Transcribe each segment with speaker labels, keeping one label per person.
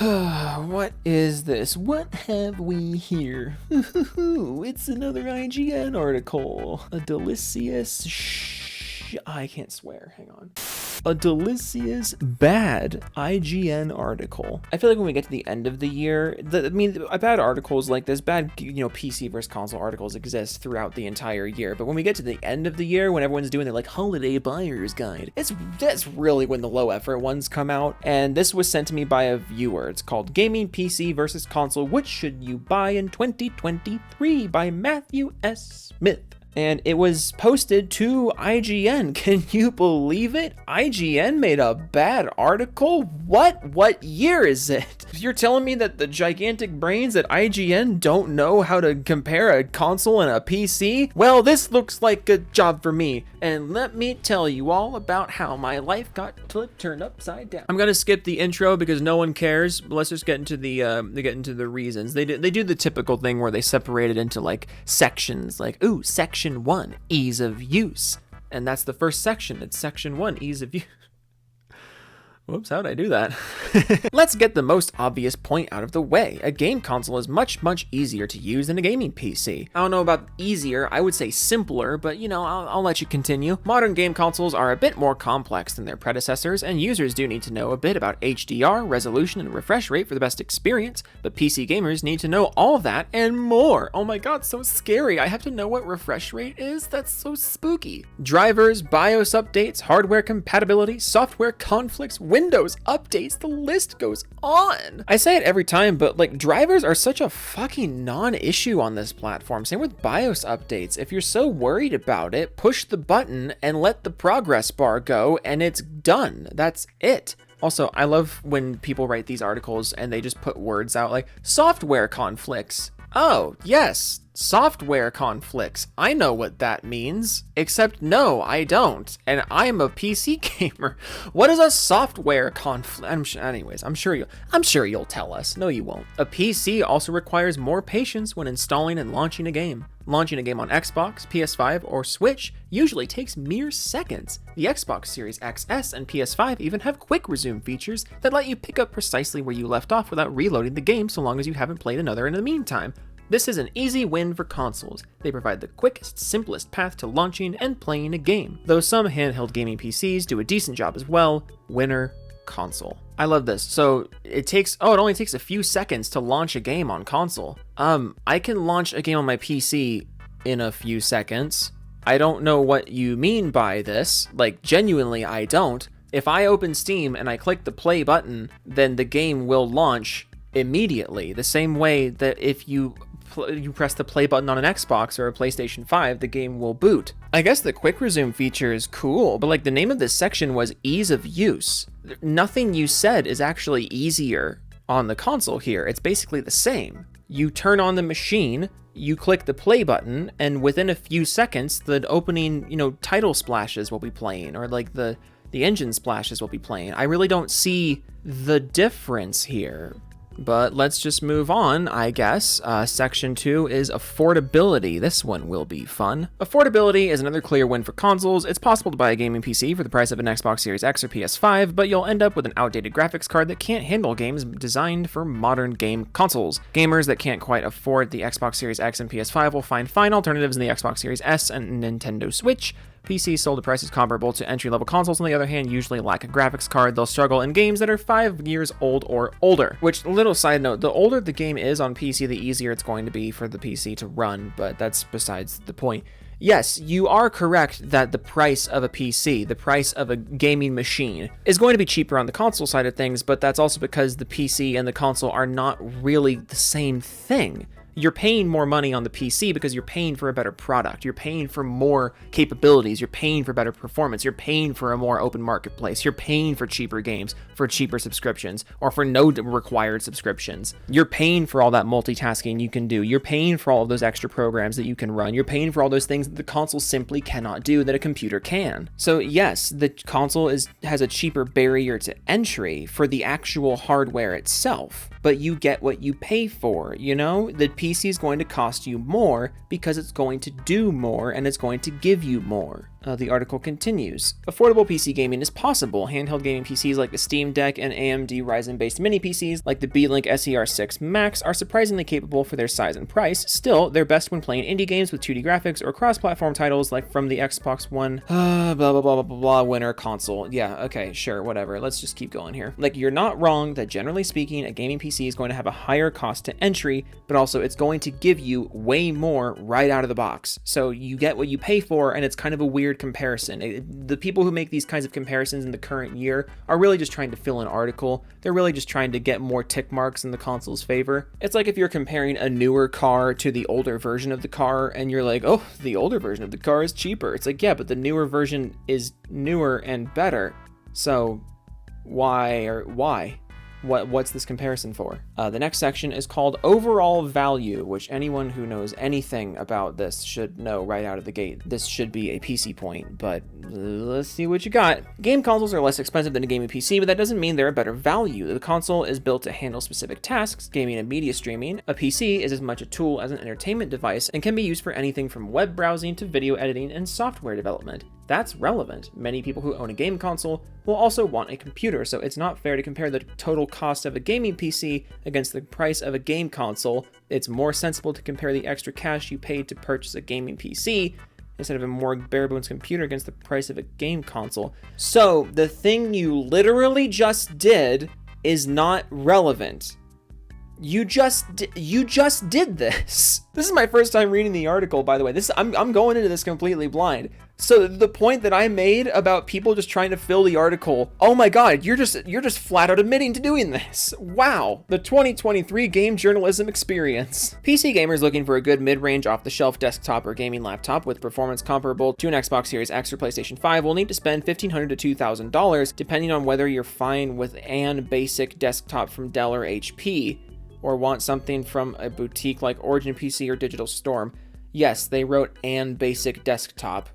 Speaker 1: What is this? What have we here? It's another IGN article. A delicious I can't swear. Hang on. A delicious bad IGN article. I feel like when we get to the end of the year, bad articles like this, bad, PC versus console articles exist throughout the entire year. But when we get to the end of the year, when everyone's doing their holiday buyer's guide, that's really when the low effort ones come out. And this was sent to me by a viewer. It's called Gaming PC versus Console. Which should you buy in 2023 by Matthew S. Smith. And it was posted to IGN. Can you believe it? IGN made a bad article? What year is it? You're telling me that the gigantic brains at IGN don't know how to compare a console and a PC? Well, this looks like a job for me. And let me tell you all about how my life got turned upside down. I'm gonna skip the intro because no one cares. But let's just get into the reasons. They do the typical thing where they separate it into sections, section 1, ease of use. And that's the first section. It's section 1, ease of use. Whoops, how'd I do that? Let's get the most obvious point out of the way. A game console is much, much easier to use than a gaming PC. I don't know about easier, I would say simpler, but I'll let you continue. Modern game consoles are a bit more complex than their predecessors, and users do need to know a bit about HDR, resolution, and refresh rate for the best experience, but PC gamers need to know all that and more. Oh my god, so scary. I have to know what refresh rate is? That's so spooky. Drivers, BIOS updates, hardware compatibility, software conflicts, Windows updates, the list goes on. I say it every time, but drivers are such a fucking non-issue on this platform. Same with BIOS updates. If you're so worried about it, push the button and let the progress bar go and it's done. That's it. Also, I love when people write these articles and they just put words out like software conflicts. Oh, yes, software conflicts. I know what that means. Except no, I don't. And I'm a PC gamer. What is a software conflict? I'm sure you'll tell us. No, you won't. A PC also requires more patience when installing and launching a game. Launching a game on Xbox, PS5, or Switch usually takes mere seconds. The Xbox Series XS and PS5 even have quick resume features that let you pick up precisely where you left off without reloading the game so long as you haven't played another in the meantime. This is an easy win for consoles. They provide the quickest, simplest path to launching and playing a game. Though some handheld gaming PCs do a decent job as well, winner, console. I love this. So it only takes a few seconds to launch a game on console. I can launch a game on my PC in a few seconds. I don't know what you mean by this. Genuinely, I don't. If I open Steam and I click the play button, then the game will launch immediately. The same way that if you press the play button on an Xbox or a PlayStation 5, the game will boot. I guess the quick resume feature is cool, but the name of this section was ease of use. Nothing you said is actually easier on the console here. It's basically the same. You turn on the machine, you click the play button, and within a few seconds, the opening, title splashes will be playing, or the engine splashes will be playing. I really don't see the difference here. But let's just move on, I guess. Section 2 is affordability. This one will be fun. Affordability is another clear win for consoles. It's possible to buy a gaming PC for the price of an Xbox Series X or PS5, but you'll end up with an outdated graphics card that can't handle games designed for modern game consoles. Gamers that can't quite afford the Xbox Series X and PS5 will find fine alternatives in the Xbox Series S and Nintendo Switch. PCs sold at prices comparable to entry-level consoles, on the other hand, usually lack a graphics card. They'll struggle in games that are 5 years old or older. Which, little side note, the older the game is on PC, the easier it's going to be for the PC to run, but that's besides the point. Yes, you are correct that the price of a PC, the price of a gaming machine, is going to be cheaper on the console side of things, but that's also because the PC and the console are not really the same thing. You're paying more money on the PC because you're paying for a better product. You're paying for more capabilities. You're paying for better performance. You're paying for a more open marketplace. You're paying for cheaper games, for cheaper subscriptions, or for no required subscriptions. You're paying for all that multitasking you can do. You're paying for all of those extra programs that you can run. You're paying for all those things that the console simply cannot do that a computer can. So yes, the console has a cheaper barrier to entry for the actual hardware itself. but you get what you pay for, you know? The PC is going to cost you more because it's going to do more and it's going to give you more. The article continues. Affordable PC gaming is possible. Handheld gaming PCs like the Steam Deck and AMD Ryzen-based mini PCs like the Beelink SER6 Max are surprisingly capable for their size and price. Still, they're best when playing indie games with 2D graphics or cross-platform titles like from the Xbox One, blah, blah, blah, blah, blah, blah, winner console. Yeah, okay, sure, whatever. Let's just keep going here. Like, you're not wrong that generally speaking, a gaming PC is going to have a higher cost to entry, but also it's going to give you way more right out of the box. So you get what you pay for, and it's kind of a weird comparison. The people who make these kinds of comparisons in the current year are really just trying to fill an article. They're really just trying to get more tick marks in the console's favor. It's like if you're comparing a newer car to the older version of the car and you're like, oh, the older version of the car is cheaper. It's like, yeah, but the newer version is newer and better. So why? What's this comparison for? The next section is called Overall Value, which anyone who knows anything about this should know right out of the gate. This should be a PC point, but let's see what you got. Game consoles are less expensive than a gaming PC, but that doesn't mean they're a better value. The console is built to handle specific tasks, gaming and media streaming. A PC is as much a tool as an entertainment device and can be used for anything from web browsing to video editing and software development. That's relevant. Many people who own a game console will also want a computer, so it's not fair to compare the total cost of a gaming PC against the price of a game console. It's more sensible to compare the extra cash you paid to purchase a gaming PC instead of a more bare-bones computer against the price of a game console. So the thing you literally just did is not relevant. You just did this. This is my first time reading the article, by the way. I'm going into this completely blind. So the point that I made about people just trying to fill the article, oh my god, you're just flat out admitting to doing this. Wow. The 2023 game journalism experience. PC gamers looking for a good mid-range off-the-shelf desktop or gaming laptop with performance comparable to an Xbox Series X or PlayStation 5 will need to spend $1,500 to $2,000, depending on whether you're fine with an basic desktop from Dell or HP, or want something from a boutique like Origin PC or Digital Storm. Yes, they wrote an basic desktop.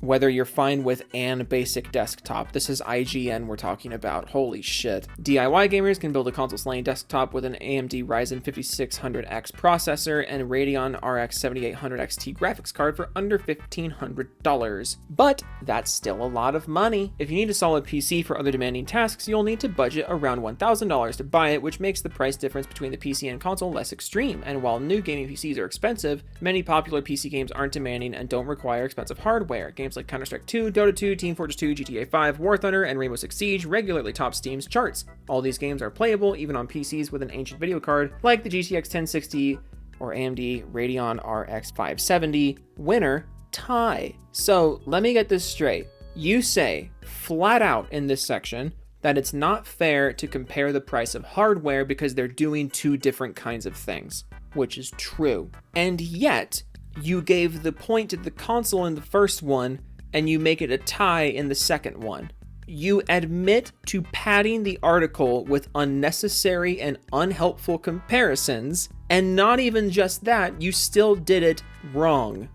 Speaker 1: Whether you're fine with an basic desktop. This is IGN we're talking about. Holy shit. DIY gamers can build a console-slaying desktop with an AMD Ryzen 5600X processor and Radeon RX 7800 XT graphics card for under $1,500. But that's still a lot of money. If you need a solid PC for other demanding tasks, you'll need to budget around $1,000 to buy it, which makes the price difference between the PC and console less extreme. And while new gaming PCs are expensive, many popular PC games aren't demanding and don't require expensive hardware. Games like Counter-Strike 2, Dota 2, Team Fortress 2, GTA 5, War Thunder, and Rainbow Six Siege regularly top Steam's charts. All these games are playable even on PCs with an ancient video card like the GTX 1060 or AMD Radeon RX 570. Winner, tie. So let me get this straight. You say flat out in this section that it's not fair to compare the price of hardware because they're doing two different kinds of things, which is true. And yet, you gave the point to the console in the first one, and you make it a tie in the second one. You admit to padding the article with unnecessary and unhelpful comparisons, and not even just that, you still did it wrong.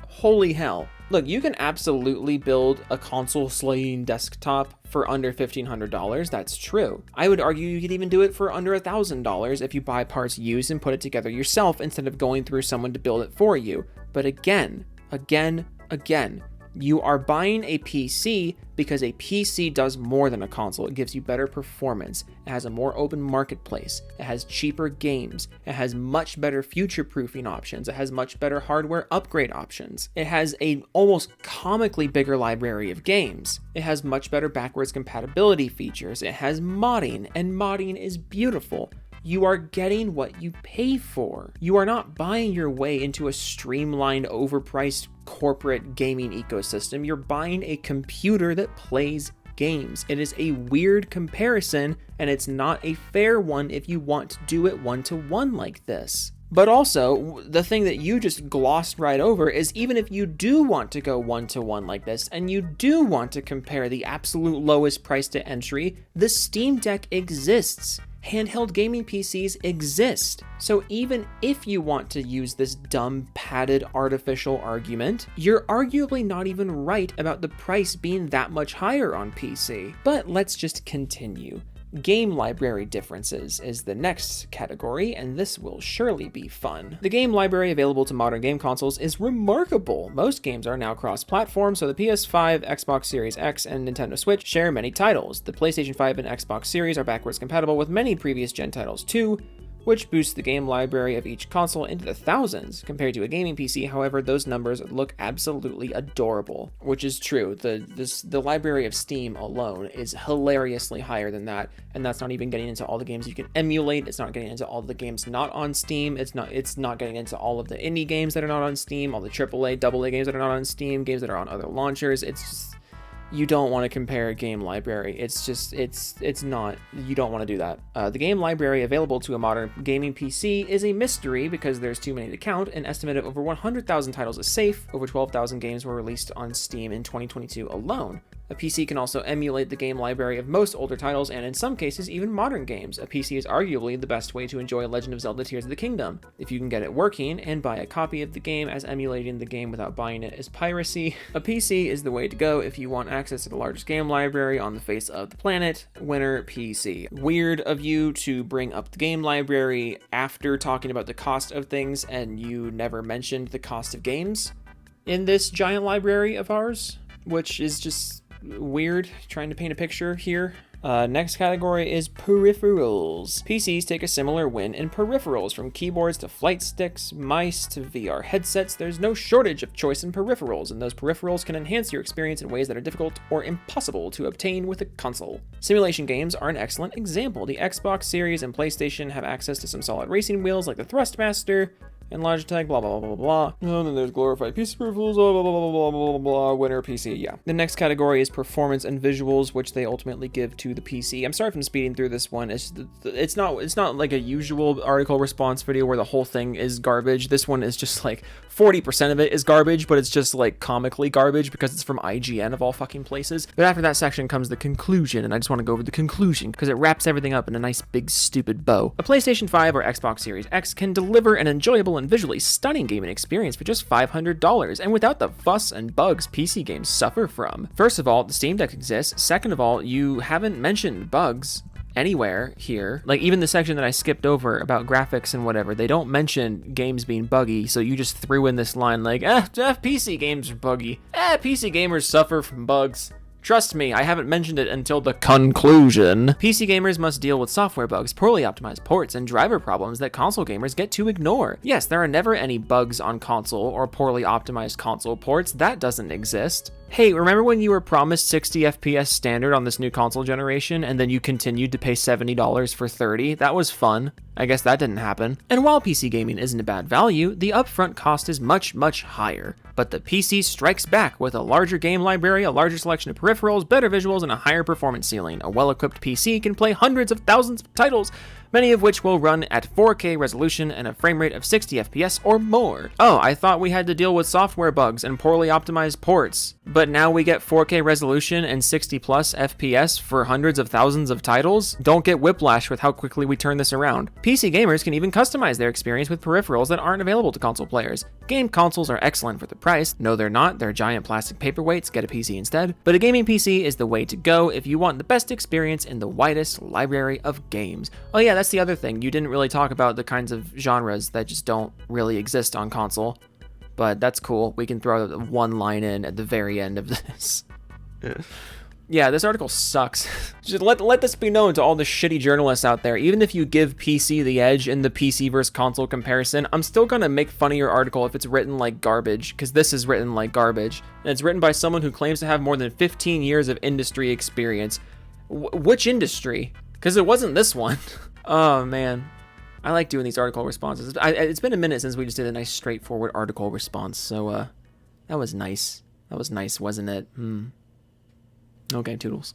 Speaker 1: Holy hell. Look, you can absolutely build a console-slaying desktop for under $1,500, that's true. I would argue you could even do it for under $1,000 if you buy parts used and put it together yourself instead of going through someone to build it for you. But again, you are buying a PC because a PC does more than a console. It gives you better performance. It has a more open marketplace. It has cheaper games. It has much better future-proofing options. It has much better hardware upgrade options. It has a almost comically bigger library of games. It has much better backwards compatibility features. It has modding, and modding is beautiful. You are getting what you pay for. You are not buying your way into a streamlined, overpriced corporate gaming ecosystem. You're buying a computer that plays games. It is a weird comparison, and it's not a fair one if you want to do it one-to-one like this. But also, the thing that you just glossed right over is even if you do want to go one-to-one like this, and you do want to compare the absolute lowest price to entry, the Steam Deck exists. Handheld gaming PCs exist. So even if you want to use this dumb, padded, artificial argument, you're arguably not even right about the price being that much higher on PC. But let's just continue. Game library differences is the next category, and this will surely be fun. The game library available to modern game consoles is remarkable. Most games are now cross-platform, so the PS5, Xbox Series X, and Nintendo Switch share many titles. The PlayStation 5 and Xbox Series are backwards compatible with many previous gen titles too, which boosts the game library of each console into the thousands. Compared to a gaming PC, however, those numbers look absolutely adorable, which is true. The library of Steam alone is hilariously higher than that, and that's not even getting into all the games you can emulate. It's not getting into all the games not on Steam. It's not getting into all of the indie games that are not on Steam, all the AAA, AA games that are not on Steam, games that are on other launchers. It's just, you don't want to compare a game library. It's not, you don't want to do that. The game library available to a modern gaming PC is a mystery because there's too many to count. An estimate of over 100,000 titles is safe. Over 12,000 games were released on Steam in 2022 alone. A PC can also emulate the game library of most older titles, and in some cases, even modern games. A PC is arguably the best way to enjoy Legend of Zelda Tears of the Kingdom. If you can get it working and buy a copy of the game, as emulating the game without buying it is piracy, a PC is the way to go if you want access to the largest game library on the face of the planet. Winner, PC. Weird of you to bring up the game library after talking about the cost of things, and you never mentioned the cost of games in this giant library of ours, which is just weird, trying to paint a picture here. Next category is peripherals. PCs take a similar win in peripherals. From keyboards to flight sticks, mice to VR headsets, there's no shortage of choice in peripherals, and those peripherals can enhance your experience in ways that are difficult or impossible to obtain with a console. Simulation games are an excellent example. The Xbox Series and PlayStation have access to some solid racing wheels like the Thrustmaster and Logitech, blah, blah, blah, blah, blah. And then there's glorified PC peripherals, blah, blah, blah, blah, blah, blah, blah, winner, PC, yeah. The next category is performance and visuals, which they ultimately give to the PC. I'm sorry if I'm speeding through this one. It's not like a usual article response video where the whole thing is garbage. This one is just like 40% of it is garbage, but it's just like comically garbage because it's from IGN of all fucking places. But after that section comes the conclusion, and I just want to go over the conclusion because it wraps everything up in a nice big stupid bow. A PlayStation 5 or Xbox Series X can deliver an enjoyable and visually stunning gaming experience for just $500 and without the fuss and bugs PC games suffer from. First of all, the Steam Deck exists. Second of all, you haven't mentioned bugs anywhere here. Like even the section that I skipped over about graphics and whatever, they don't mention games being buggy, so you just threw in this line like, PC games are buggy. PC gamers suffer from bugs. Trust me, I haven't mentioned it until the conclusion. PC gamers must deal with software bugs, poorly optimized ports, and driver problems that console gamers get to ignore. Yes, there are never any bugs on console or poorly optimized console ports. That doesn't exist. Hey, remember when you were promised 60 FPS standard on this new console generation and then you continued to pay $70 for 30? That was fun. I guess that didn't happen. And while PC gaming isn't a bad value, the upfront cost is much, much higher. But the PC strikes back with a larger game library, a larger selection of peripherals, better visuals, and a higher performance ceiling. A well-equipped PC can play hundreds of thousands of titles, many of which will run at 4K resolution and a frame rate of 60 FPS or more. Oh, I thought we had to deal with software bugs and poorly optimized ports, but now we get 4K resolution and 60 plus FPS for hundreds of thousands of titles? Don't get whiplash with how quickly we turn this around. PC gamers can even customize their experience with peripherals that aren't available to console players. Game consoles are excellent for the price. No, they're not. They're giant plastic paperweights. Get a PC instead. But a gaming PC is the way to go if you want the best experience in the widest library of games. Oh yeah, that's the other thing. You didn't really talk about the kinds of genres that just don't really exist on console. But that's cool. We can throw one line in at the very end of this. Yeah, this article sucks. Just let this be known to all the shitty journalists out there. Even if you give PC the edge in the PC versus console comparison, I'm still gonna make fun of your article if it's written like garbage, because this is written like garbage. And it's written by someone who claims to have more than 15 years of industry experience. Which industry? Because it wasn't this one. Oh, man. I like doing these article responses. It's been a minute since we just did a nice straightforward article response, so that was nice. That was nice, wasn't it? Okay, toodles.